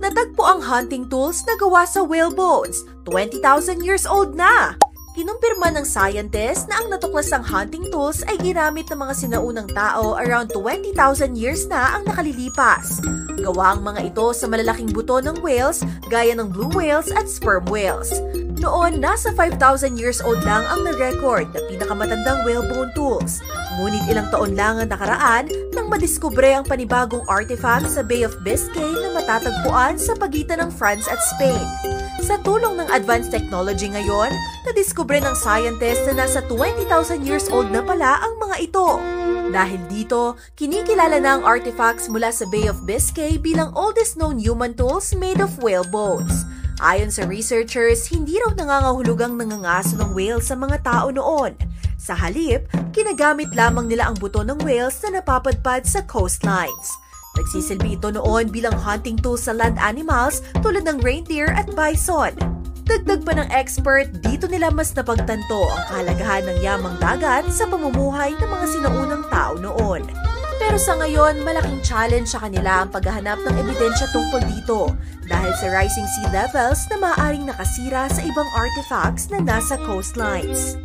Natagpo ang hunting tools na gawa sa whale bones, 20,000 years old na! Kinumpirma ng scientist na ang natuklasang hunting tools ay ginamit ng mga sinaunang tao around 20,000 years na ang nakalilipas. Gawa ang mga ito sa malalaking buto ng whales gaya ng blue whales at sperm whales. Noon, nasa 5,000 years old lang ang na-record na pinakamatandang whale bone tools. Ngunit ilang taon lang ang nakaraan nang madiskubre ang panibagong artifact sa Bay of Biscay na matatagpuan sa pagitan ng France at Spain. Sa tulong ng advanced technology ngayon, nadiskubre ng scientist na nasa 20,000 years old na pala ang mga ito. Dahil dito, kinikilala na ang artifacts mula sa Bay of Biscay bilang oldest known human tools made of whale bones. Ayon sa researchers, hindi raw nangangahulugang nangangaso ng whale sa mga tao noon. Sa halip, ginagamit lamang nila ang buto ng whales na napapadpad sa coastlines. Nagsisilbi ito noon bilang hunting tool sa land animals tulad ng reindeer at bison. Dagdag pa ng expert, dito nila mas napagtanto ang kahalagahan ng yamang dagat sa pamumuhay ng mga sinaunang tao noon. Pero sa ngayon, malaking challenge sa kanila ang paghahanap ng ebidensya tungkol dito dahil sa rising sea levels na maaaring nakasira sa ibang artifacts na nasa coastlines.